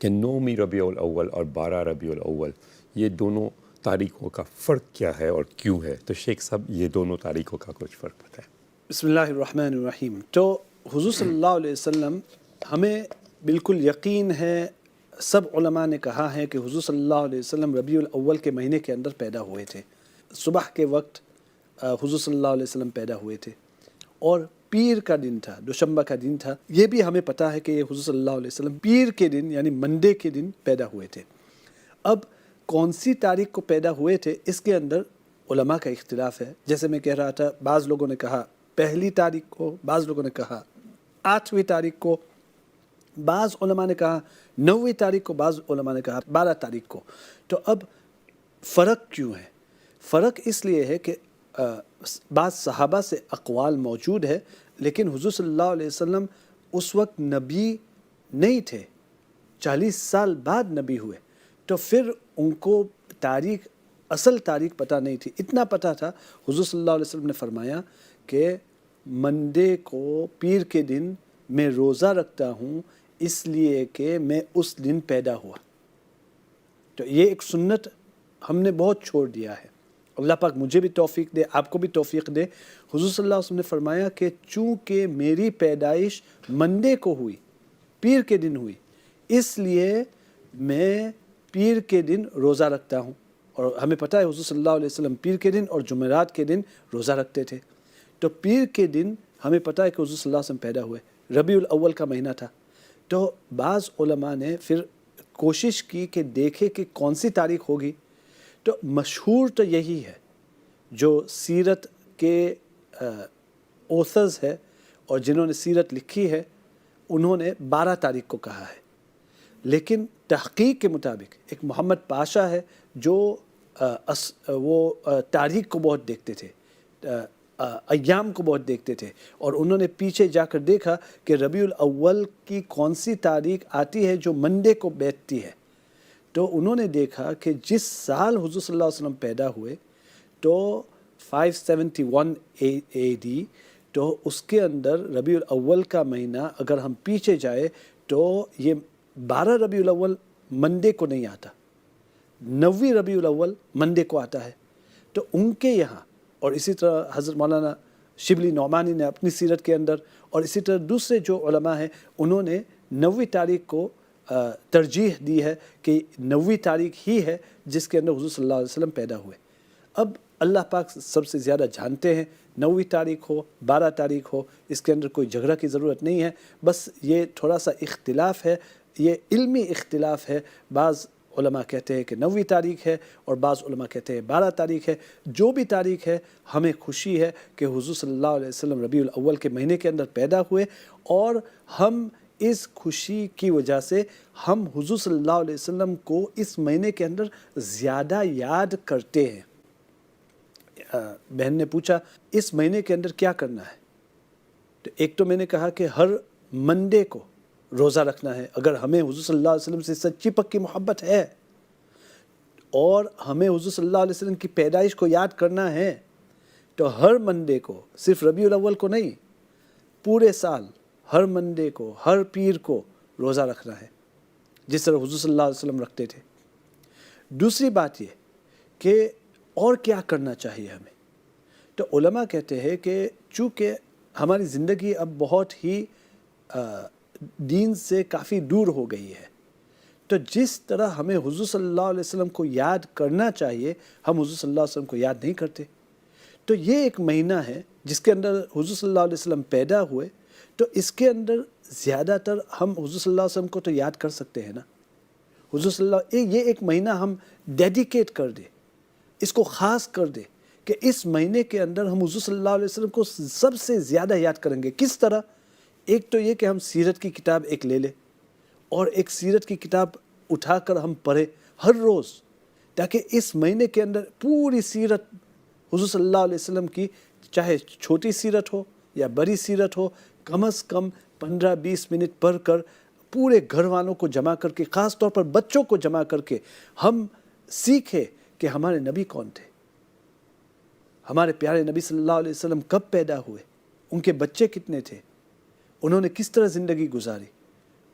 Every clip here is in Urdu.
کہ 9 ربیع الاول اور 12 ربیع الاول یہ دونوں تاریخوں کا فرق کیا ہے اور کیوں ہے؟ تو شیخ صاحب یہ دونوں تاریخوں کا کچھ فرق بتائیں۔ بسم اللہ الرحمن الرحیم۔ تو حضور صلی اللہ علیہ وسلم ہمیں بالکل یقین ہے، سب علماء نے کہا ہے کہ حضور صلی اللہ علیہ وسلم ربیع الاول کے مہینے کے اندر پیدا ہوئے تھے۔ صبح کے وقت حضور صلی اللہ علیہ وسلم پیدا ہوئے تھے، اور پیر کا دن تھا، دوشنبہ کا دن تھا۔ یہ بھی ہمیں پتہ ہے کہ یہ حضور صلی اللہ علیہ وسلم پیر کے دن یعنی منڈے کے دن پیدا ہوئے تھے۔ اب کون سی تاریخ کو پیدا ہوئے تھے اس کے اندر علماء کا اختلاف ہے۔ جیسے میں کہہ رہا تھا، بعض لوگوں نے کہا پہلی تاریخ کو، بعض لوگوں نے کہا 8ویں تاریخ کو، بعض علماء نے کہا 9ویں تاریخ کو، بعض علماء نے کہا 12 تاریخ کو۔ تو اب فرق کیوں ہے؟ فرق اس لیے ہے کہ بعض صحابہ سے اقوال موجود ہے، لیکن حضور صلی اللہ علیہ وسلم اس وقت نبی نہیں تھے، 40 سال بعد نبی ہوئے، تو پھر ان کو تاریخ، اصل تاریخ پتہ نہیں تھی۔ اتنا پتہ تھا، حضور صلی اللہ علیہ وسلم نے فرمایا کہ منڈے کو، پیر کے دن میں روزہ رکھتا ہوں اس لیے کہ میں اس دن پیدا ہوا۔ تو یہ ایک سنت ہم نے بہت چھوڑ دیا ہے۔ اللہ پاک مجھے بھی توفیق دے، آپ کو بھی توفیق دے۔ حضور صلی اللہ علیہ وسلم نے فرمایا کہ چونکہ میری پیدائش منڈے کو ہوئی، پیر کے دن ہوئی، اس لیے میں پیر کے دن روزہ رکھتا ہوں۔ اور ہمیں پتہ ہے حضور صلی اللہ علیہ وسلم پیر کے دن اور جمعرات کے دن روزہ رکھتے تھے۔ تو پیر کے دن ہمیں پتہ ہے کہ حضور صلی اللہ علیہ وسلم پیدا ہوئے، ربیع الاول کا مہینہ تھا۔ تو بعض علماء نے پھر کوشش کی کہ دیکھے کہ کون سی تاریخ ہوگی۔ تو مشہور تو یہی ہے، جو سیرت کے اوثرز ہے اور جنہوں نے سیرت لکھی ہے انہوں نے 12 تاریخ کو کہا ہے، لیکن تحقیق کے مطابق ایک محمد پاشا ہے جو وہ تاریخ کو بہت دیکھتے تھے، ایام کو بہت دیکھتے تھے، اور انہوں نے پیچھے جا کر دیکھا کہ ربیع الاول کی کون سی تاریخ آتی ہے جو منڈے کو بیٹھتی ہے۔ تو انہوں نے دیکھا کہ جس سال حضور صلی اللہ علیہ وسلم پیدا ہوئے تو 571 AD، تو اس کے اندر ربیع الاول کا مہینہ اگر ہم پیچھے جائے تو یہ 12 ربیع الاول منڈے کو نہیں آتا، 9 ربیع الاول منڈے کو آتا ہے۔ تو ان کے یہاں، اور اسی طرح حضرت مولانا شبلی نعمانی نے اپنی سیرت کے اندر، اور اسی طرح دوسرے جو علماء ہیں انہوں نے 9 تاریخ کو ترجیح دی ہے کہ 9 تاریخ ہی ہے جس کے اندر حضور صلی اللہ علیہ وسلم پیدا ہوئے۔ اب اللہ پاک سب سے زیادہ جانتے ہیں، 9 تاریخ ہو 12 تاریخ ہو، اس کے اندر کوئی جھگڑا کی ضرورت نہیں ہے، بس یہ تھوڑا سا اختلاف ہے، یہ علمی اختلاف ہے۔ بعض علماء کہتے ہیں کہ 9 تاریخ ہے اور بعض علماء کہتے ہیں 12 تاریخ ہے۔ جو بھی تاریخ ہے، ہمیں خوشی ہے کہ حضور صلی اللہ علیہ وسلم ربیع الاول کے مہینے کے اندر پیدا ہوئے، اور ہم اس خوشی کی وجہ سے ہم حضور صلی اللہ علیہ وسلم کو اس مہینے کے اندر زیادہ یاد کرتے ہیں۔ بہن نے پوچھا اس مہینے کے اندر کیا کرنا ہے، تو ایک تو میں نے کہا کہ ہر منڈے کو روزہ رکھنا ہے۔ اگر ہمیں حضور صلی اللہ علیہ وسلم سے سچی پکی محبت ہے اور ہمیں حضور صلی اللہ علیہ وسلم کی پیدائش کو یاد کرنا ہے تو ہر منڈے کو، صرف ربیع الاول کو نہیں، پورے سال ہر منڈے کو، ہر پیر کو روزہ رکھنا ہے، جس طرح حضور صلی اللہ علیہ وسلم رکھتے تھے۔ دوسری بات یہ کہ اور کیا کرنا چاہیے ہمیں، تو علماء کہتے ہیں کہ چونکہ ہماری زندگی اب بہت ہی دین سے کافی دور ہو گئی ہے، تو جس طرح ہمیں حضور صلی اللہ علیہ وسلم کو یاد کرنا چاہیے، ہم حضور صلی اللہ علیہ وسلم کو یاد نہیں کرتے۔ تو یہ ایک مہینہ ہے جس کے اندر حضور صلی اللہ علیہ وسلم پیدا ہوئے، تو اس کے اندر زیادہ تر ہم حضور صلی اللہ علیہ وسلم کو تو یاد کر سکتے ہیں نا۔ حضور صلی اللہ، یہ ایک مہینہ ہم ڈیڈیکیٹ کر دیں، اس کو خاص کر دیں کہ اس مہینے کے اندر ہم حضور صلی اللہ علیہ وسلم کو سب سے زیادہ یاد کریں گے۔ کس طرح؟ ایک تو یہ کہ ہم سیرت کی کتاب ایک لے لیں، اور ایک سیرت کی کتاب اٹھا کر ہم پڑھیں ہر روز، تاکہ اس مہینے کے اندر پوری سیرت حضور صلی اللہ علیہ وسلم کی، چاہے چھوٹی سیرت ہو یا بڑی سیرت ہو، کم از کم 15-20 منٹ پڑھ کر پورے گھر والوں کو جمع کر کے، خاص طور پر بچوں کو جمع کر کے ہم سیکھیں کہ ہمارے نبی کون تھے، ہمارے پیارے نبی صلی اللہ علیہ وسلم کب پیدا ہوئے، ان کے بچے کتنے تھے، انہوں نے کس طرح زندگی گزاری،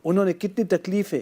انہوں نے کتنی تکلیفیں